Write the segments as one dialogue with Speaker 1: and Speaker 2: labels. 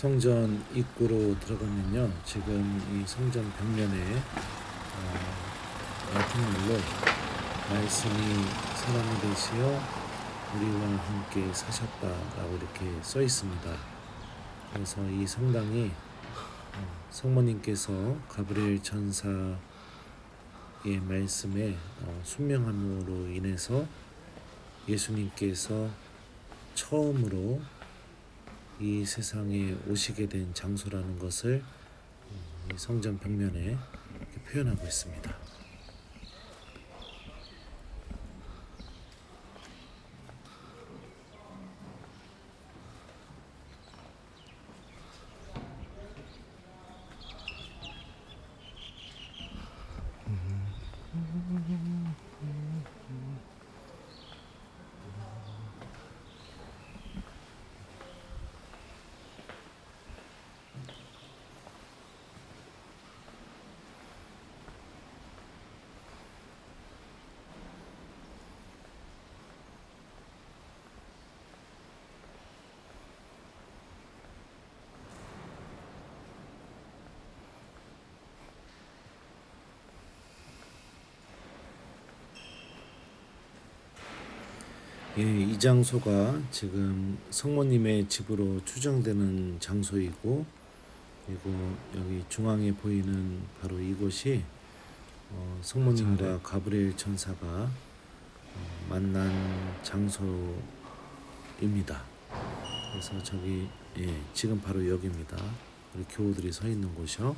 Speaker 1: 성전 입구로 들어가면요, 지금 이 성전 벽면에 라틴말로 말씀이 사람이 되시어 우리와 함께 사셨다라고 이렇게 써 있습니다. 그래서 이 성당이 성모님께서 가브리엘 천사의 말씀에 순명함으로 인해서 예수님께서 처음으로 이 세상에 오시게 된 장소라는 것을 이 성전 벽면에 이렇게 표현하고 있습니다. 이 장소가 지금 성모님의 집으로 추정되는 장소이고, 그리고 여기 중앙에 보이는 바로 이곳이 성모님과 가브리엘 천사가 만난 장소입니다. 그래서 저기 지금 바로 여기입니다. 우리 교우들이 서 있는 곳이요.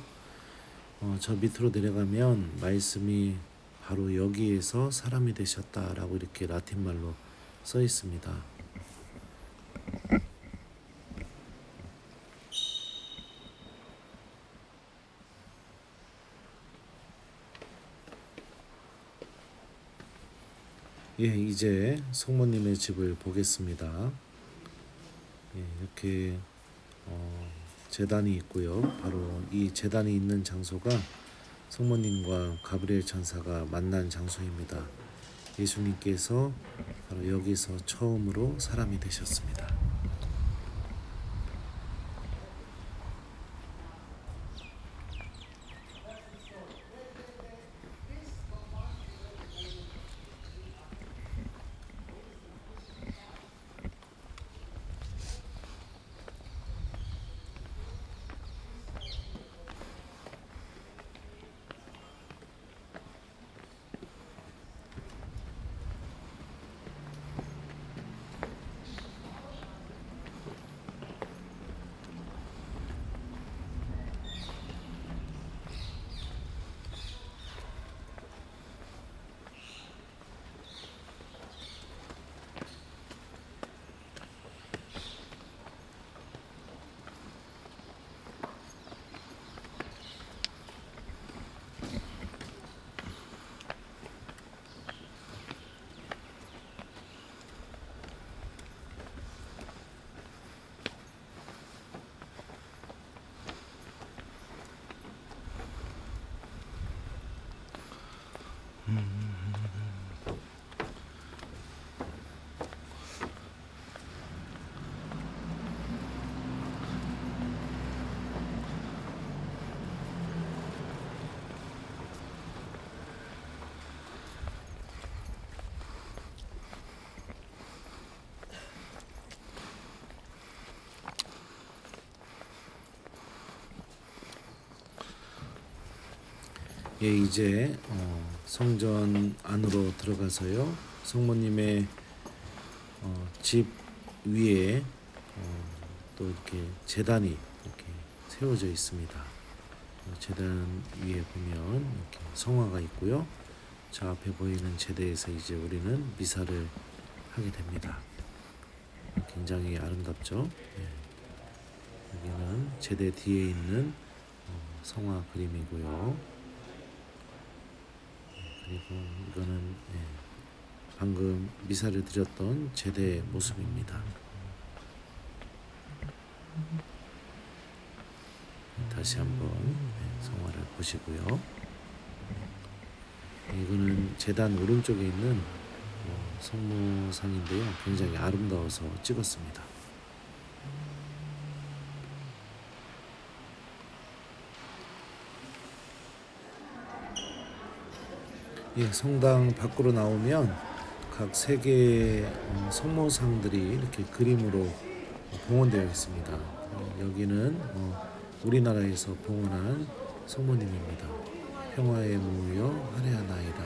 Speaker 1: 저 밑으로 내려가면 말씀이 바로 여기에서 사람이 되셨다라고 이렇게 라틴말로 써 있습니다. 이제 성모님의 집을 보겠습니다. 이렇게 제단이 있고요. 바로 이 제단이 있는 장소가 성모님과 가브리엘 천사가 만난 장소입니다. 예수님께서 바로 여기서 처음으로 사람이 되셨습니다. 이제 성전 안으로 들어가서요, 성모님의 집 위에 또 이렇게 제단이 이렇게 세워져 있습니다. 제단 위에 보면 이렇게 성화가 있고요. 저 앞에 보이는 제대에서 이제 우리는 미사를 하게 됩니다. 굉장히 아름답죠. 여기는 제대 뒤에 있는 성화 그림이고요. 그리고 이거는 방금 미사를 드렸던 제대의 모습입니다. 다시 한번 성화를 보시고요. 이거는 제단 오른쪽에 있는 성모상인데요, 굉장히 아름다워서 찍었습니다. 예, 성당 밖으로 나오면 각 세계의 성모상들이 이렇게 그림으로 봉헌되어 있습니다. 여기는 우리나라에서 봉헌한 성모님입니다. 평화의 무여 할애하나이다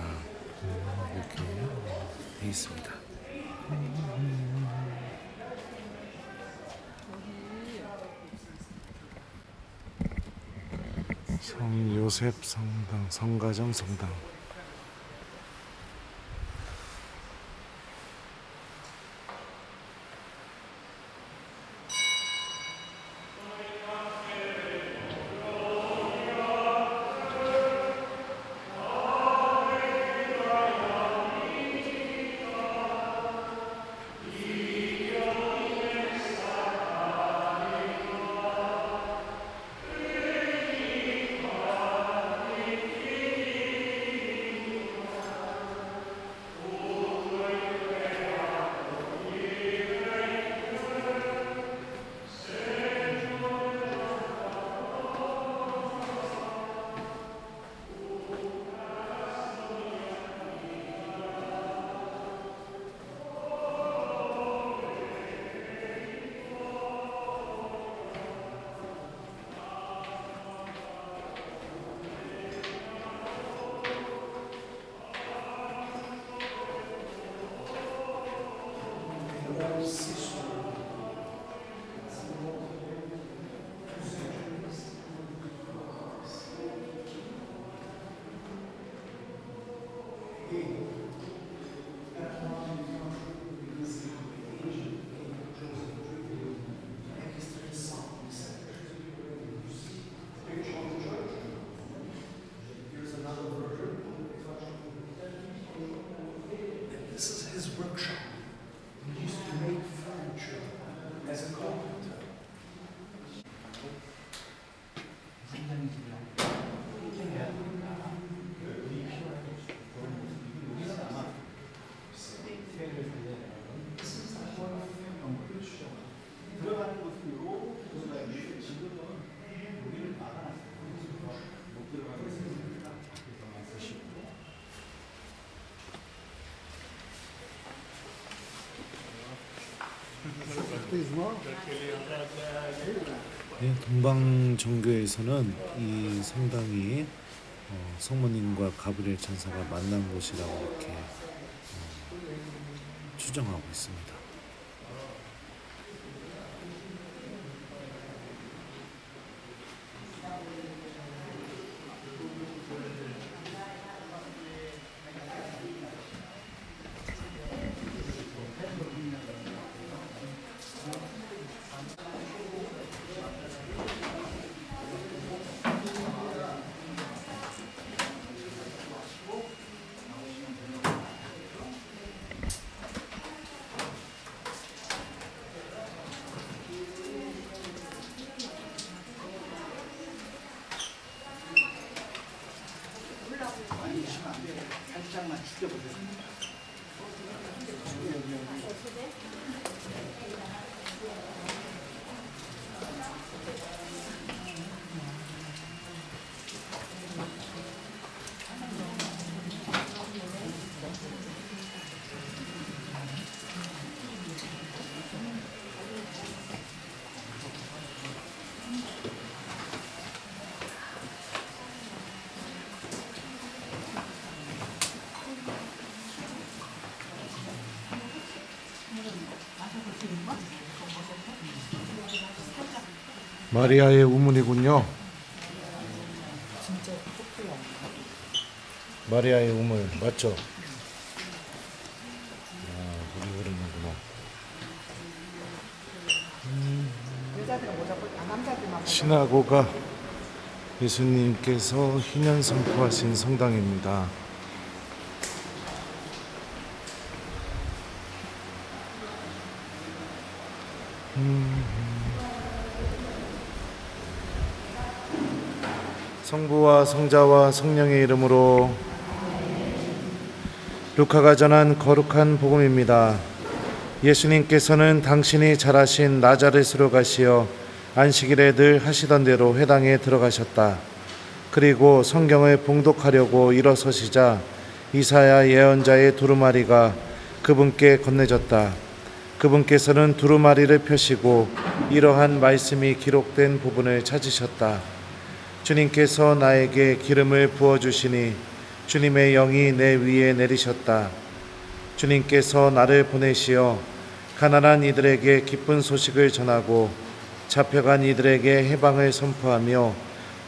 Speaker 1: 이렇게 되어 있습니다. 성요셉 성당, 성가정 성당.
Speaker 2: This is his workshop. He used to make furniture as a carpenter.
Speaker 1: 네, 동방 종교에서는 이 성당이 성모님과 가브리엘 천사가 만난 곳이라고 이렇게 추정하고 있습니다.
Speaker 2: 살짝만 죽여보세요.
Speaker 1: 마리아의 우물이군요. 마리아의 우물 맞죠? 물이 흐르는구나. 시나고가 예수님께서 희년 선포하신 성당입니다. 성부와 성자와 성령의 이름으로. 루카가 전한 거룩한 복음입니다. 예수님께서는 당신이 잘하신 나자렛으로 가시어 안식일에 늘 하시던 대로 회당에 들어가셨다. 그리고 성경을 봉독하려고 일어서시자 이사야 예언자의 두루마리가 그분께 건네졌다. 그분께서는 두루마리를 펴시고 이러한 말씀이 기록된 부분을 찾으셨다. 주님께서 나에게 기름을 부어주시니 주님의 영이 내 위에 내리셨다. 주님께서 나를 보내시어 가난한 이들에게 기쁜 소식을 전하고 잡혀간 이들에게 해방을 선포하며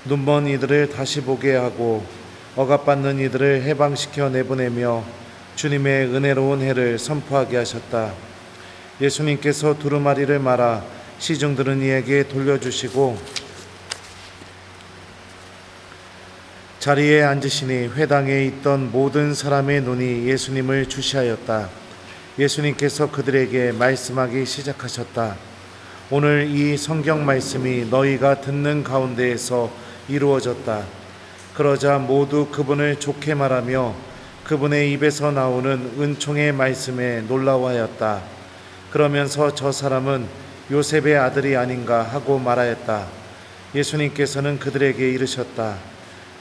Speaker 1: 눈먼 이들을 다시 보게 하고 억압받는 이들을 해방시켜 내보내며 주님의 은혜로운 해를 선포하게 하셨다. 예수님께서 두루마리를 말아 시중 들은 이에게 돌려주시고 자리에 앉으시니 회당에 있던 모든 사람의 눈이 예수님을 주시하였다. 예수님께서 그들에게 말씀하기 시작하셨다. 오늘 이 성경 말씀이 너희가 듣는 가운데에서 이루어졌다. 그러자 모두 그분을 좋게 말하며 그분의 입에서 나오는 은총의 말씀에 놀라워하였다. 그러면서 저 사람은 요셉의 아들이 아닌가 하고 말하였다. 예수님께서는 그들에게 이르셨다.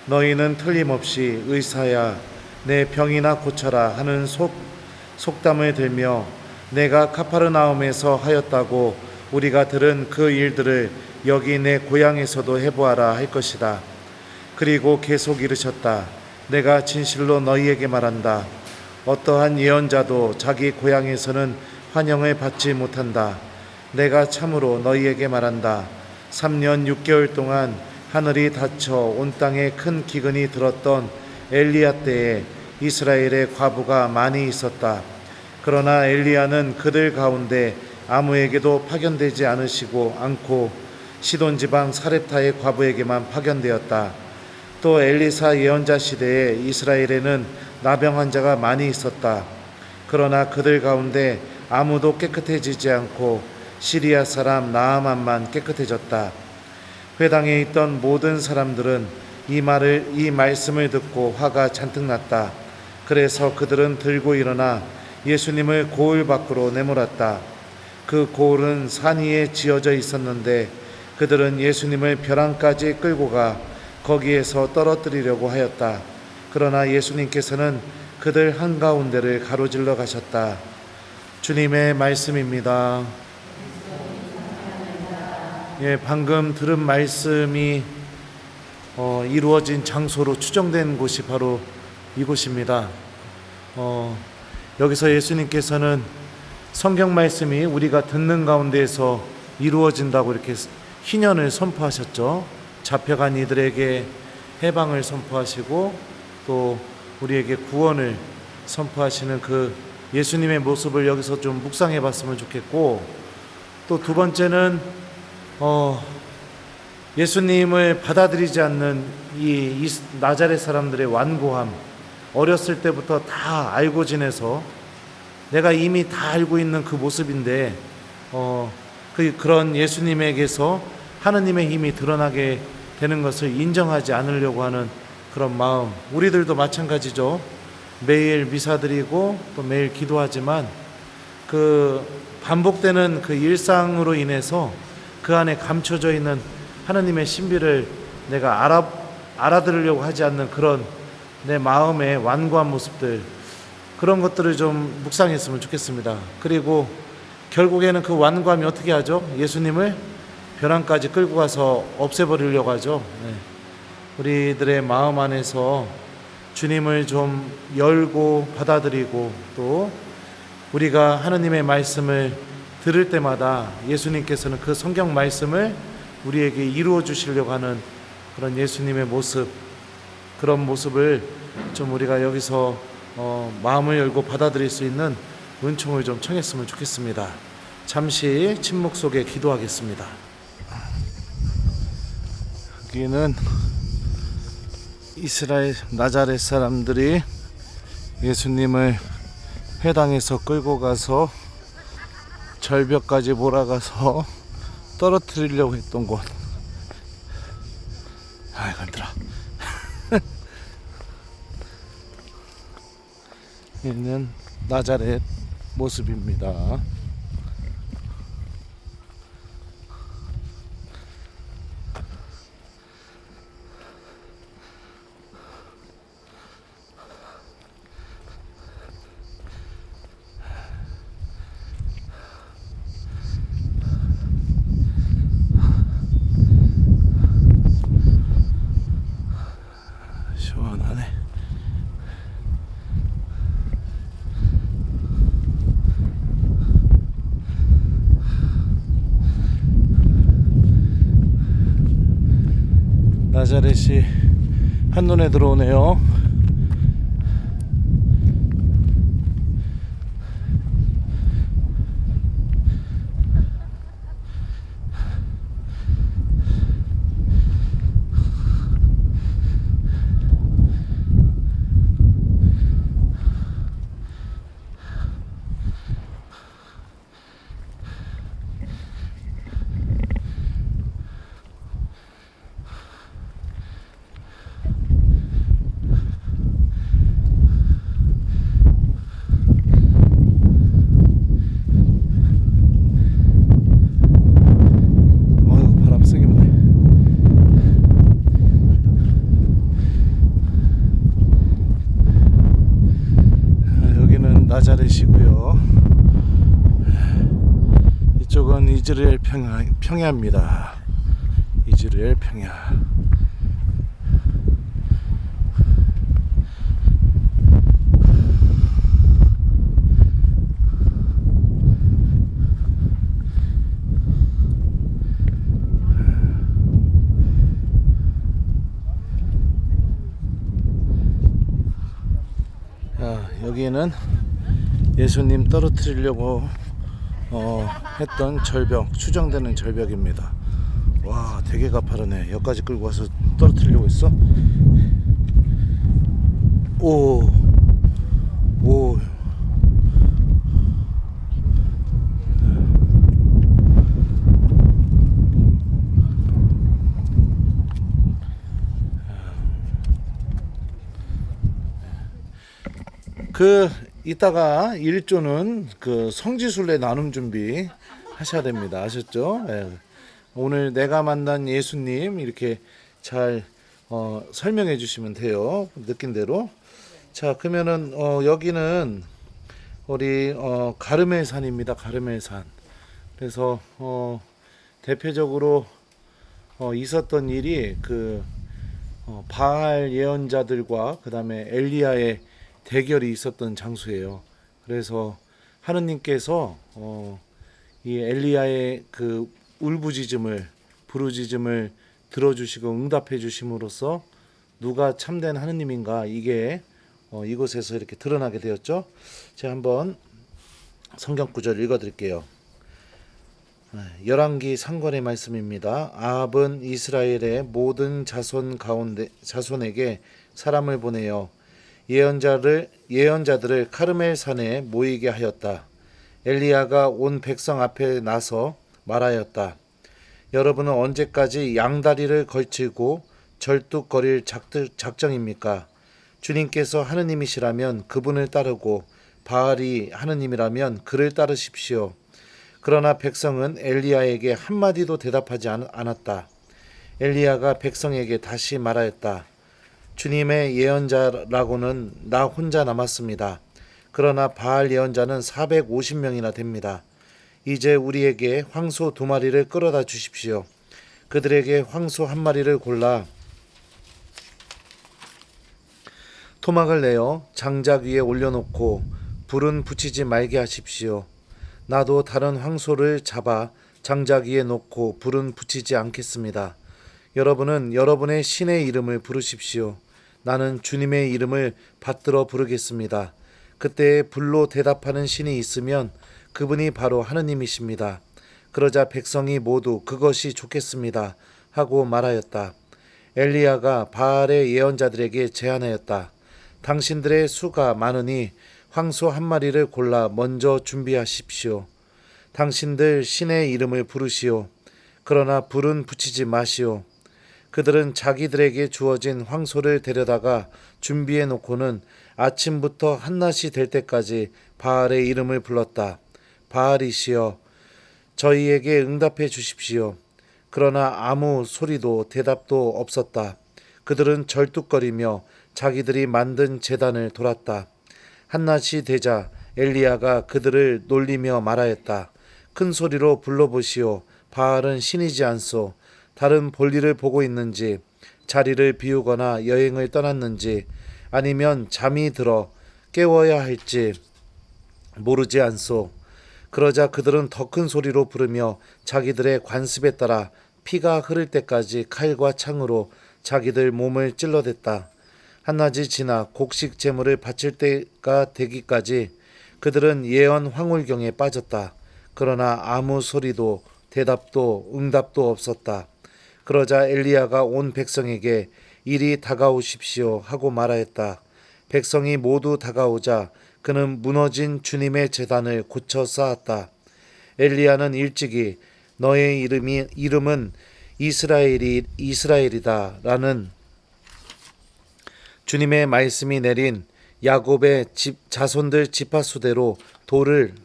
Speaker 1: 너희는 틀림없이 의사야 내 병이나 고쳐라 하는 속담을 들며 내가 카파르나움에서 하였다고 우리가 들은 그 일들을 여기 내 고향에서도 해보아라 할 것이다. 그리고 계속 이르셨다. 내가 진실로 너희에게 말한다. 어떠한 예언자도 자기 고향에서는 환영을 받지 못한다. 내가 참으로 너희에게 말한다. 3년 6개월 동안 하늘이 닫혀 온 땅에 큰 기근이 들었던 엘리야 때에 이스라엘의 과부가 많이 있었다. 그러나 엘리야는 그들 가운데 아무에게도 파견되지 않고 시돈 지방 사렙타의 과부에게만 파견되었다. 또 엘리사 예언자 시대에 이스라엘에는 나병 환자가 많이 있었다. 그러나 그들 가운데 아무도 깨끗해지지 않고 시리아 사람 나아만만 깨끗해졌다. 회당에 있던 모든 사람들은 이 말씀을 듣고 화가 잔뜩 났다. 그래서 그들은 들고 일어나 예수님을 고을 밖으로 내몰았다. 그 고을은 산 위에 지어져 있었는데 그들은 예수님을 벼랑까지 끌고 가 거기에서 떨어뜨리려고 하였다. 그러나 예수님께서는 그들 한가운데를 가로질러 가셨다. 주님의 말씀입니다. 예, 방금 들은 말씀이 이루어진 장소로 추정된 곳이 바로 이곳입니다. 여기서 예수님께서는 성경 말씀이 우리가 듣는 가운데에서 이루어진다고 이렇게 희년을 선포하셨죠. 잡혀간 이들에게 해방을 선포하시고 또 우리에게 구원을 선포하시는 그 예수님의 모습을 여기서 좀 묵상해 봤으면 좋겠고, 또 두 번째는 예수님을 받아들이지 않는 이 나자렛 사람들의 완고함, 어렸을 때부터 다 알고 지내서 내가 이미 다 알고 있는 그 모습인데 그런 예수님에게서 하느님의 힘이 드러나게 되는 것을 인정하지 않으려고 하는 그런 마음, 우리들도 마찬가지죠. 매일 미사드리고 또 매일 기도하지만 그 반복되는 그 일상으로 인해서 그 안에 감춰져 있는 하느님의 신비를 내가 알아들으려고 하지 않는 그런 내 마음의 완고한 모습들, 그런 것들을 좀 묵상했으면 좋겠습니다. 그리고 결국에는 그 완고함이 어떻게 하죠? 예수님을 벼랑까지 끌고 가서 없애버리려고 하죠. 우리들의 마음 안에서 주님을 좀 열고 받아들이고 또 우리가 하느님의 말씀을 들을 때마다 예수님께서는 그 성경 말씀을 우리에게 이루어 주시려고 하는 그런 예수님의 모습, 그런 모습을 좀 우리가 여기서 마음을 열고 받아들일 수 있는 은총을 좀 청했으면 좋겠습니다. 잠시 침묵 속에 기도하겠습니다. 여기는 이스라엘 나자렛 사람들이 예수님을 회당에서 끌고 가서 절벽까지 몰아가서 떨어뜨리려고 했던 곳. 아이고 힘들어. 여기는 나자렛 모습입니다. 시원하네. 나자렛이 한눈에 들어오네요. 바람 세게 부네. 여기는 나자렛이고요. 이쪽은 이즈라엘 평야입니다. 이즈라엘 평야. 여기는 예수님 떨어뜨리려고 했던 절벽, 추정되는 절벽입니다. 와, 되게 가파르네. 여기까지 끌고 와서 떨어뜨리려고 했어? 오. 이따가 1조는 성지순례 나눔 준비 하셔야 됩니다. 아셨죠? 예. 오늘 내가 만난 예수님 이렇게 잘 설명해 주시면 돼요. 느낀 대로. 자, 그러면은 여기는 우리 가르멜산입니다. 가르멜산. 그래서 대표적으로 있었던 일이 바알 예언자들과 그 다음에 엘리야의 대결이 있었던 장소예요. 그래서 하느님께서 이 엘리야의 부르짖음을 들어주시고 응답해 주심으로써 누가 참된 하느님인가 이게 이곳에서 이렇게 드러나게 되었죠. 제가 한번 성경 구절 읽어드릴게요. 열왕기 상관의 말씀입니다. 아합은 이스라엘의 모든 자손에게 사람을 보내어 예언자들을 카르멜 산에 모이게 하였다. 엘리야가 온 백성 앞에 나서 말하였다. 여러분은 언제까지 양다리를 걸치고 절뚝거릴 작정입니까? 주님께서 하느님이시라면 그분을 따르고 바알이 하느님이라면 그를 따르십시오. 그러나 백성은 엘리야에게 한마디도 대답하지 않았다. 엘리야가 백성에게 다시 말하였다. 주님의 예언자라고는 나 혼자 남았습니다. 그러나 바알 예언자는 450명이나 됩니다. 이제 우리에게 황소 2마리를 끌어다 주십시오. 그들에게 황소 1마리를 골라 토막을 내어 장작 위에 올려놓고 불은 붙이지 말게 하십시오. 나도 다른 황소를 잡아 장작 위에 놓고 불은 붙이지 않겠습니다. 여러분은 여러분의 신의 이름을 부르십시오. 나는 주님의 이름을 받들어 부르겠습니다. 그때 불로 대답하는 신이 있으면 그분이 바로 하느님이십니다. 그러자 백성이 모두 그것이 좋겠습니다 하고 말하였다. 엘리야가 바알의 예언자들에게 제안하였다. 당신들의 수가 많으니 황소 1마리를 골라 먼저 준비하십시오. 당신들 신의 이름을 부르시오. 그러나 불은 붙이지 마시오. 그들은 자기들에게 주어진 황소를 데려다가 준비해 놓고는 아침부터 한낮이 될 때까지 바알의 이름을 불렀다. 바알이시여, 저희에게 응답해 주십시오. 그러나 아무 소리도 대답도 없었다. 그들은 절뚝거리며 자기들이 만든 제단을 돌았다. 한낮이 되자 엘리야가 그들을 놀리며 말하였다. 큰 소리로 불러보시오. 바알은 신이지 않소. 다른 볼일을 보고 있는지 자리를 비우거나 여행을 떠났는지 아니면 잠이 들어 깨워야 할지 모르지 않소. 그러자 그들은 더 큰 소리로 부르며 자기들의 관습에 따라 피가 흐를 때까지 칼과 창으로 자기들 몸을 찔러댔다. 한낮이 지나 곡식 제물을 바칠 때가 되기까지 그들은 예언 황홀경에 빠졌다. 그러나 아무 소리도 대답도 응답도 없었다. 그러자 엘리야가 온 백성에게 이리 다가오십시오 하고 말하였다. 백성이 모두 다가오자 그는 무너진 주님의 제단을 고쳐 쌓았다. 엘리야는 일찍이 너의 이름은 이스라엘이다 라는 주님의 말씀이 내린 야곱의 자손들 지파수대로 돌을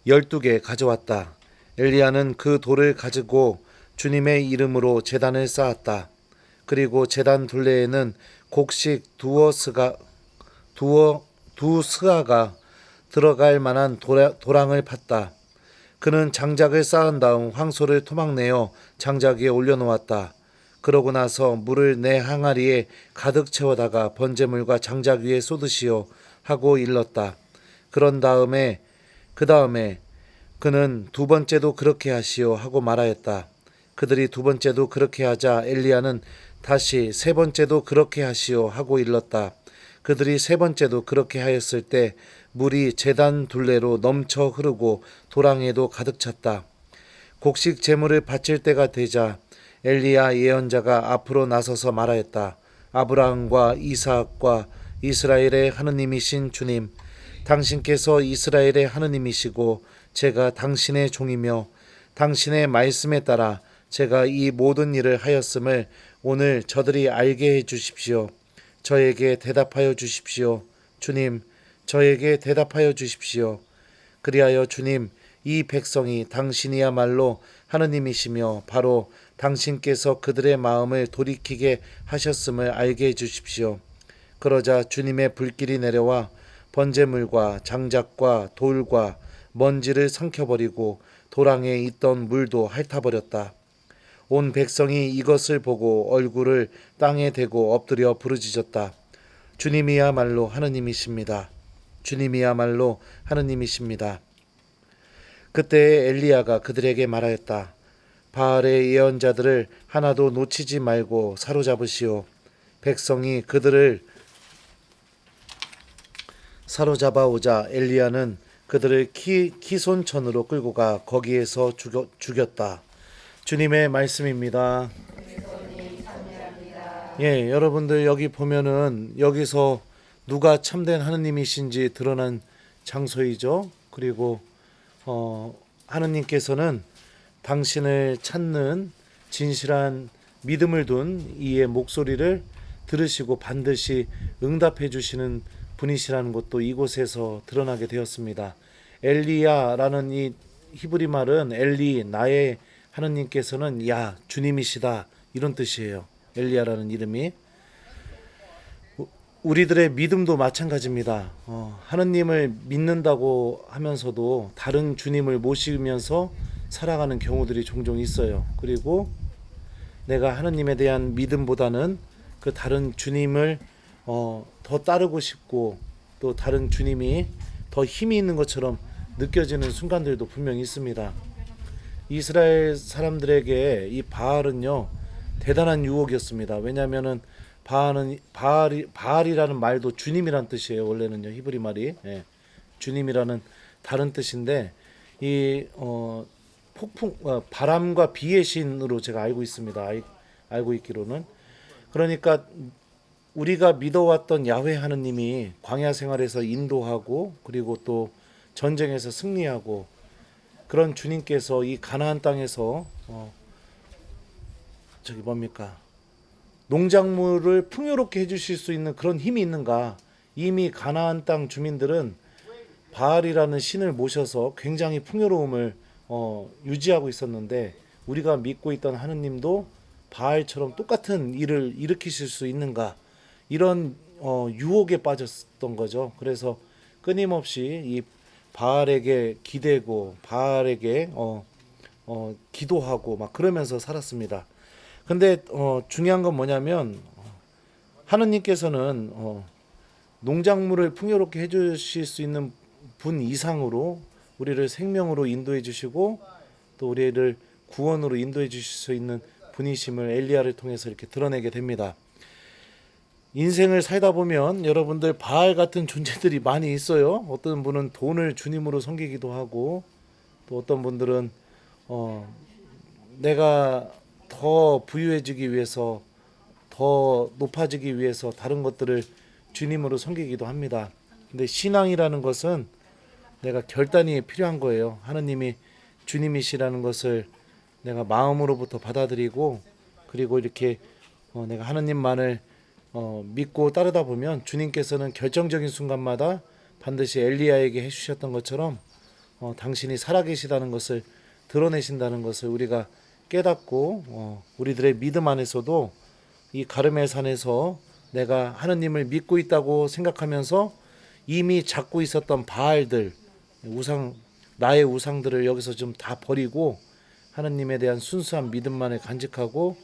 Speaker 1: 12개 가져왔다. 엘리야는 그 돌을 가지고 주님의 이름으로 제단을 쌓았다. 그리고 제단 둘레에는 곡식 두 스아가 들어갈 만한 도랑을 팠다. 그는 장작을 쌓은 다음 황소를 토막내어 장작 위에 올려놓았다. 그러고 나서 물을 내 항아리에 가득 채워다가 번제물과 장작 위에 쏟으시오 하고 일렀다. 그 다음에 그는 두 번째도 그렇게 하시오 하고 말하였다. 그들이 두 번째도 그렇게 하자 엘리야는 다시 세 번째도 그렇게 하시오 하고 일렀다. 그들이 세 번째도 그렇게 하였을 때 물이 제단 둘레로 넘쳐 흐르고 도랑에도 가득 찼다. 곡식 제물을 바칠 때가 되자 엘리야 예언자가 앞으로 나서서 말하였다. 아브라함과 이삭과 이스라엘의 하느님이신 주님, 당신께서 이스라엘의 하느님이시고 제가 당신의 종이며 당신의 말씀에 따라 제가 이 모든 일을 하였음을 오늘 저들이 알게 해 주십시오. 저에게 대답하여 주십시오. 주님, 저에게 대답하여 주십시오. 그리하여 주님, 이 백성이 당신이야말로 하느님이시며 바로 당신께서 그들의 마음을 돌이키게 하셨음을 알게 해 주십시오. 그러자 주님의 불길이 내려와 번제물과 장작과 돌과 먼지를 삼켜버리고 도랑에 있던 물도 핥아버렸다. 온 백성이 이것을 보고 얼굴을 땅에 대고 엎드려 부르짖었다. 주님이야말로 하느님이십니다. 주님이야말로 하느님이십니다. 그때 엘리야가 그들에게 말하였다. 바알의 예언자들을 하나도 놓치지 말고 사로잡으시오. 백성이 그들을 사로잡아 오자 엘리야는 그들을 키손천으로 끌고 가 거기에서 죽였다. 주님의 말씀입니다. 예, 여러분들 여기 보면은 여기서 누가 참된 하느님이신지 드러난 장소이죠. 그리고 하느님께서는 당신을 찾는 진실한 믿음을 둔 이의 목소리를 들으시고 반드시 응답해 주시는 분이시라는 것도 이곳에서 드러나게 되었습니다. 엘리야라는 이 히브리 말은 엘리 나의 하느님께서는 야 주님이시다 이런 뜻이에요. 엘리야라는 이름이 우리들의 믿음도 마찬가지입니다. 하느님을 믿는다고 하면서도 다른 주님을 모시면서 살아가는 경우들이 종종 있어요. 그리고 내가 하느님에 대한 믿음보다는 그 다른 주님을 더 따르고 싶고 또 다른 주님이 더 힘이 있는 것처럼 느껴지는 순간들도 분명히 있습니다. 이스라엘 사람들에게 이 바알은요 대단한 유혹이었습니다. 왜냐하면은 바알이라는 말도 주님이란 뜻이에요. 원래는요 히브리 말이 주님이라는 다른 뜻인데 이 바람과 비의 신으로 제가 알고 있습니다. 알고 있기로는 그러니까 우리가 믿어왔던 야훼 하느님이 광야 생활에서 인도하고 그리고 또 전쟁에서 승리하고 그런 주님께서 이 가나안 땅에서 농작물을 풍요롭게 해주실 수 있는 그런 힘이 있는가? 이미 가나안 땅 주민들은 바알이라는 신을 모셔서 굉장히 풍요로움을 유지하고 있었는데 우리가 믿고 있던 하느님도 바알처럼 똑같은 일을 일으키실 수 있는가? 이런 유혹에 빠졌던 거죠. 그래서 끊임없이 이 바알에게 기대고 바알에게 기도하고 막 그러면서 살았습니다. 근데 중요한 건 뭐냐면 하느님께서는 농작물을 풍요롭게 해주실 수 있는 분 이상으로 우리를 생명으로 인도해 주시고 또 우리를 구원으로 인도해 주실 수 있는 분이심을 엘리야를 통해서 이렇게 드러내게 됩니다. 인생을 살다 보면 여러분들 바알 같은 존재들이 많이 있어요. 어떤 분은 돈을 주님으로 섬기기도 하고 또 어떤 분들은 내가 더 부유해지기 위해서 더 높아지기 위해서 다른 것들을 주님으로 섬기기도 합니다. 근데 신앙이라는 것은 내가 결단이 필요한 거예요. 하느님이 주님이시라는 것을 내가 마음으로부터 받아들이고 그리고 이렇게 내가 하느님만을 믿고 따르다 보면 주님께서는 결정적인 순간마다 반드시 엘리야에게 해주셨던 것처럼 당신이 살아계시다는 것을 드러내신다는 것을 우리가 깨닫고 우리들의 믿음 안에서도 이 가르멜 산에서 내가 하느님을 믿고 있다고 생각하면서 이미 잡고 있었던 바알들 우상 나의 우상들을 여기서 좀 다 버리고 하느님에 대한 순수한 믿음만을 간직하고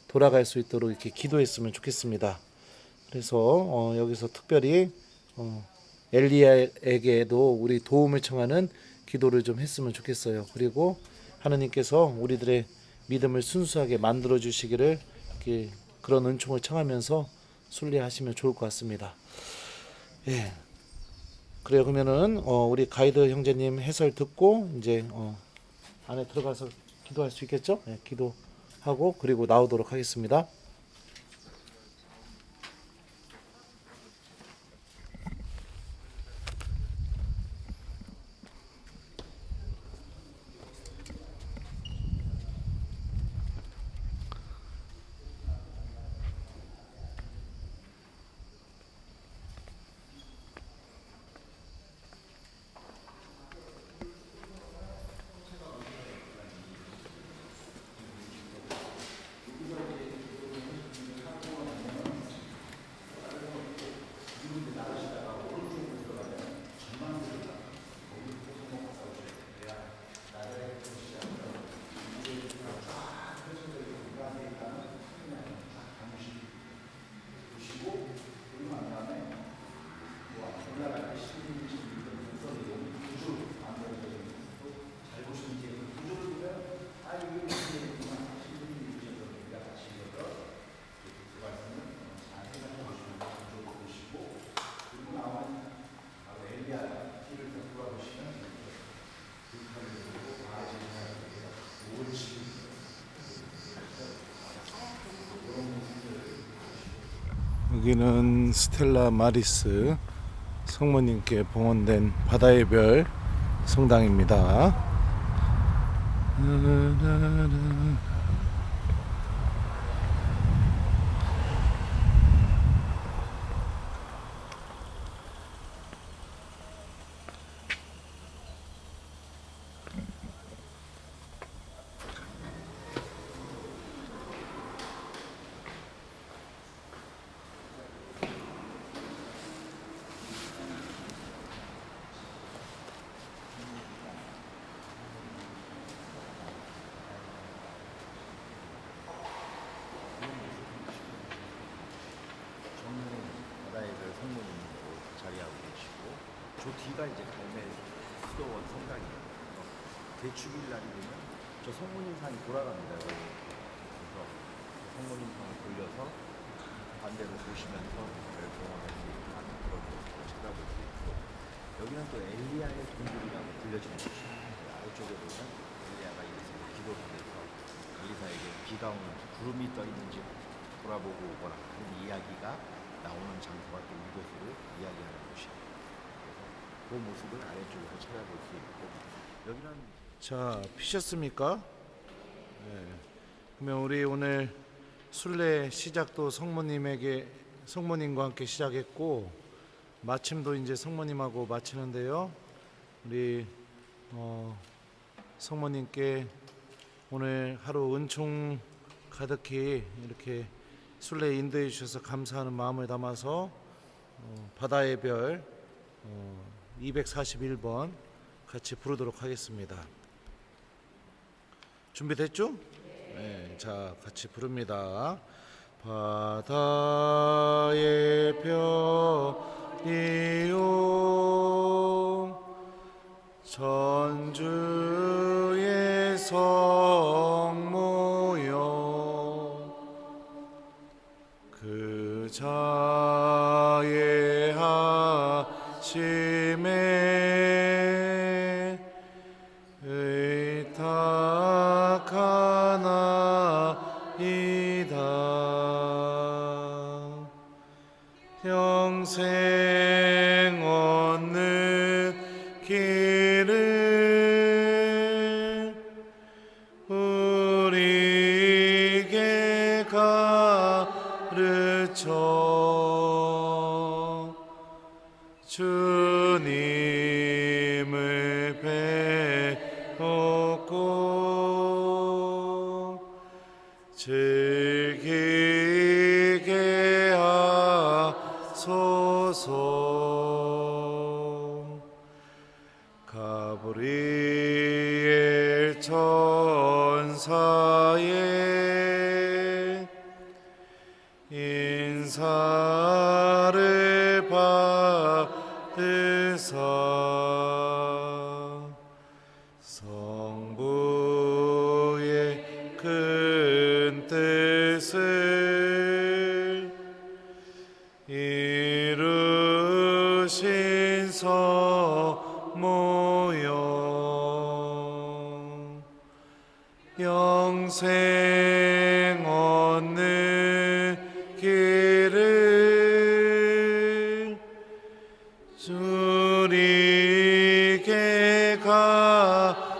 Speaker 1: 돌아갈 수 있도록 이렇게 기도했으면 좋겠습니다. 그래서 여기서 특별히 엘리야에게도 우리 도움을 청하는 기도를 좀 했으면 좋겠어요. 그리고 하느님께서 우리들의 믿음을 순수하게 만들어 주시기를 이렇게 그런 은총을 청하면서 순례하시면 좋을 것 같습니다. 예. 그래요. 그러면은 우리 가이드 형제님 해설 듣고 이제 안에 들어가서 기도할 수 있겠죠? 예, 기도하고 그리고 나오도록 하겠습니다. 여기는 스텔라 마리스 성모님께 봉헌된 바다의 별 성당입니다.
Speaker 3: 바다의별 성모님으로 자리하고 계시고 저 뒤가 이제 갈멜 수도원 성당이에요. 대축일 날이 되면 저 성모님 산이 돌아갑니다. 그래서 성모님 산을 돌려서 반대로 보시면서 별 봉헌할 수 있는 그런 모습을 찾아볼 수 있고 여기는 또 엘리야의 동굴이라고 불려지는 곳이에요. 아래쪽에 보면 엘리야가 이래서 기도하면서 엘리사에게 비가 오는 구름이 떠 있는지 돌아보고 오거라 그런 이야기가 나오는 장소가 또 이곳으로 이야기하는 곳이에요. 그래서 그 모습을 아래쪽에서 찾아볼 수 있고 여기는
Speaker 1: 자, 피셨습니까? 네. 그러면 우리 오늘 순례 시작도 성모님과 함께 시작했고 마침도 이제 성모님하고 마치는데요. 우리 성모님께 오늘 하루 은총 가득히 이렇게 순례 인도해 주셔서 감사하는 마음을 담아서 바다의 별 241번 같이 부르도록 하겠습니다. 준비됐죠? 네. 예, 자, 같이 부릅니다. 바다의 별이요 전주의 성모여 그 자의 하심에 의탁하나이다 영생 얻는 길을 우리에게 가르쳐 주님을 배웠고 즐기게 하소서 가브리엘 천사의 인사를 받으사 성부의 큰 뜻을 이루신 성모여 영생 얻는 길을 우리에게 가르쳐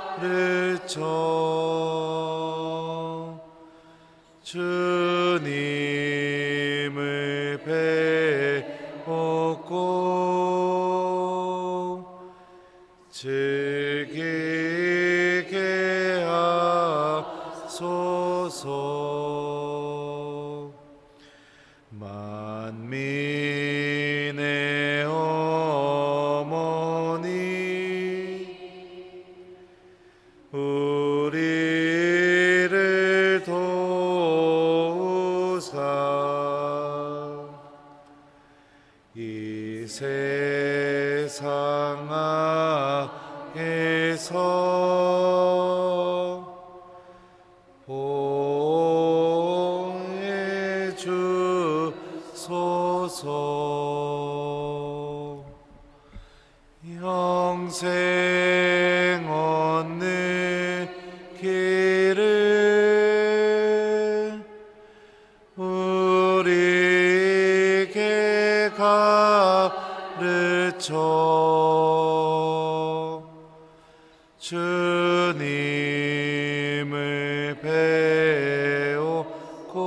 Speaker 1: 주님을 배웠고 즐기게 하소서 만민의 어머니 우리를 도우사 이 세상 악에서 보호해 주소서 영생 얻는 길을 우리에게 가르쳐 주님을 배웠고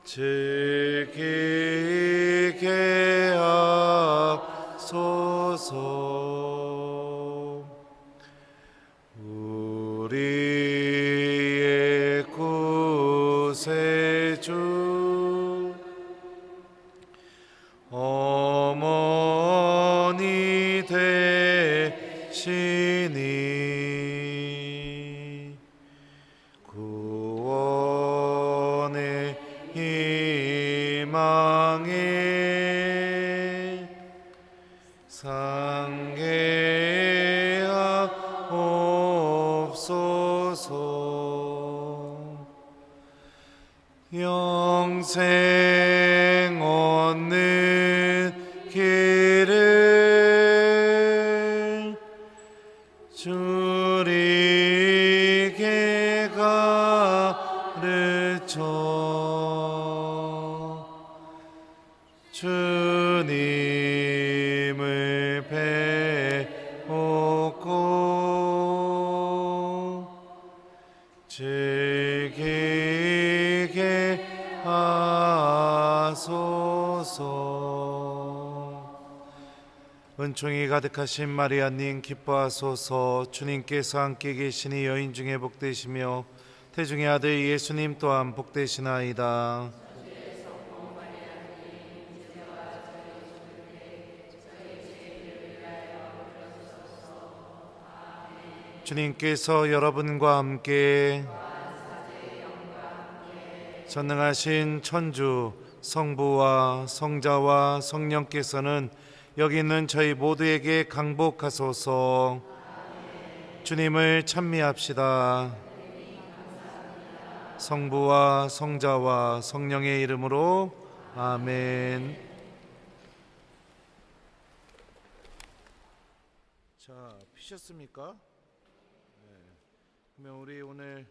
Speaker 1: 즐기게 하소서 우리의 구세주 어머니 되시니 구원의 희망에 상계하옵소서 영생 얻는 길을 주리게 가르쳐 주님을 배웠고 즐기게 하소서 은총이 가득하신 마리아님 기뻐하소서 주님께서 함께 계시니 여인 중에 복되시며 태중의 아들 예수님 또한 복되시나이다
Speaker 4: 주님께서 여러분과 함께 전능하신 천주 성부와 성자와 성령께서는 여기 있는 저희 모두에게 강복하소서. 주님을 찬미합시다. 성부와 성자와 성령의 이름으로 아멘. 자, 피셨습니까? 네. 그러면 우리 오늘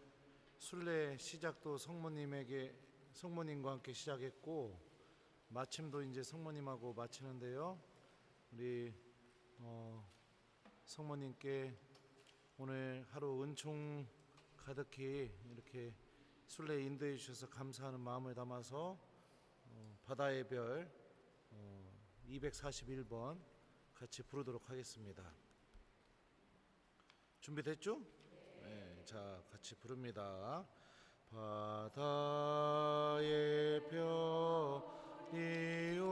Speaker 4: 순례 시작도 성모님과 함께 시작했고 마침도 이제 성모님하고 마치는데요. 우리 성모님께 오늘 하루 은총 가득히 이렇게 순례 인도해 주셔서 감사하는 마음을 담아서 바다의 별 241번 같이 부르도록 하겠습니다. 준비됐죠? 네, 자, 같이 부릅니다. 바다의 별이요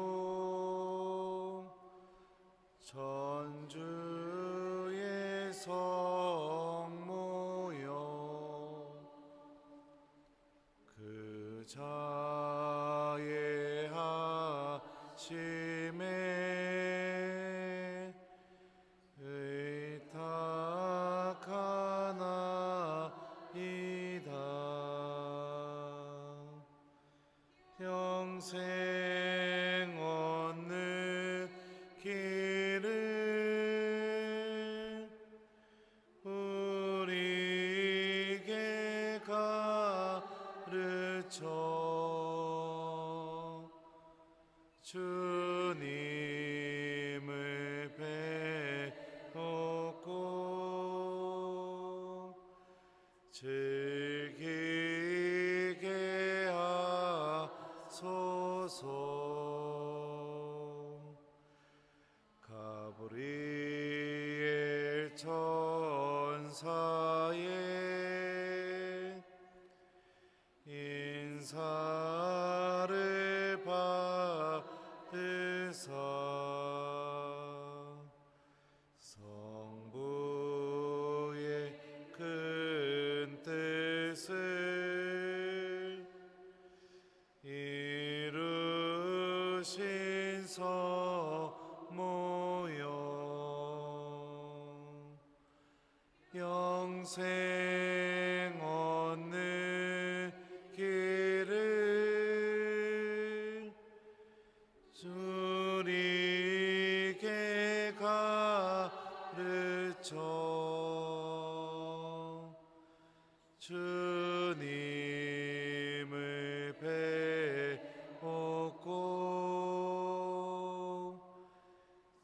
Speaker 4: 전주의 성모여 그 자의 하심에 의탁하나이다. 영생 얻는 길을 우리에게 가르쳐 주님을 배웠고 즐기게 하소서. 가브리엘 천사의 인사를 받으사 성부의 큰 뜻을 이루신 성모여 영생 얻는 길을 주님께 가르쳐 주님을 배웠고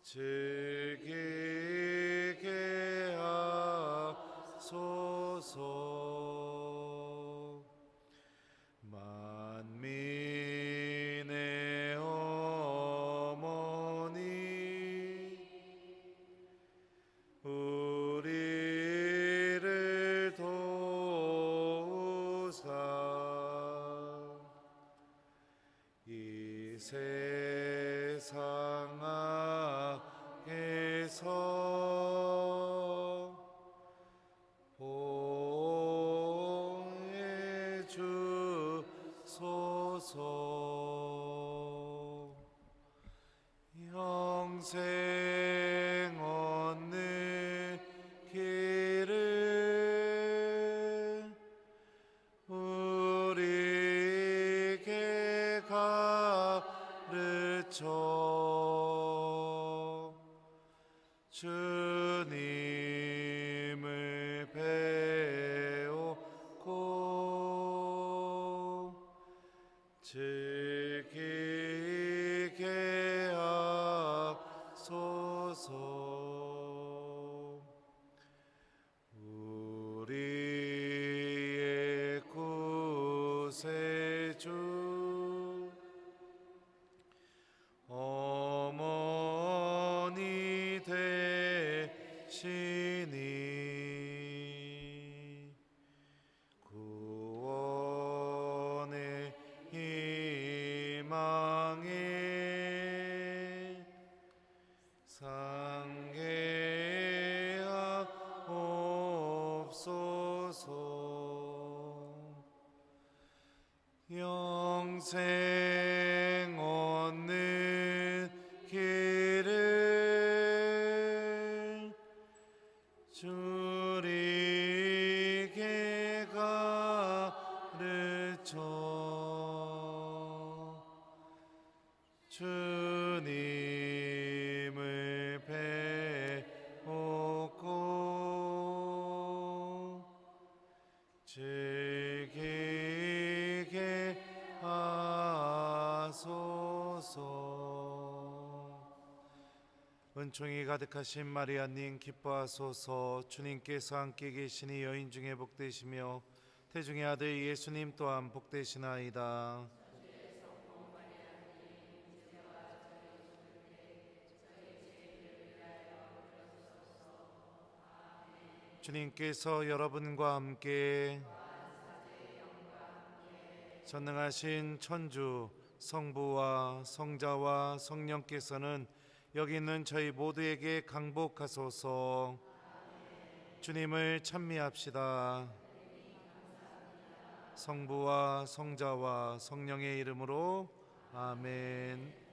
Speaker 4: 즐기게 하소서. 만민의 어머니 우리를 도우사 이 세상 악에서 보호해 주소서. 영생 얻는 길을 우리에게 가르쳐 주님을 배웠고 즐기게 하소서. 우리의 구세주 어머니 되시니 구원의 희망에 상 영생 얻는 길을 주리게 가르쳐 주님을 배우고 즐기게 하소서. 은총이 가득하신 마리아님 기뻐하소서. 주님께서 함께 계시니 여인 중에 복되시며 태중의 아들 예수님 또한 복되시나이다. 주님께서 여러분과 함께 전능하신 천주 성부와 성자와 성령께서는 여기 있는 저희 모두에게 강복하소서. 주님을 찬미합시다. 성부와 성자와 성령의 이름으로 아멘.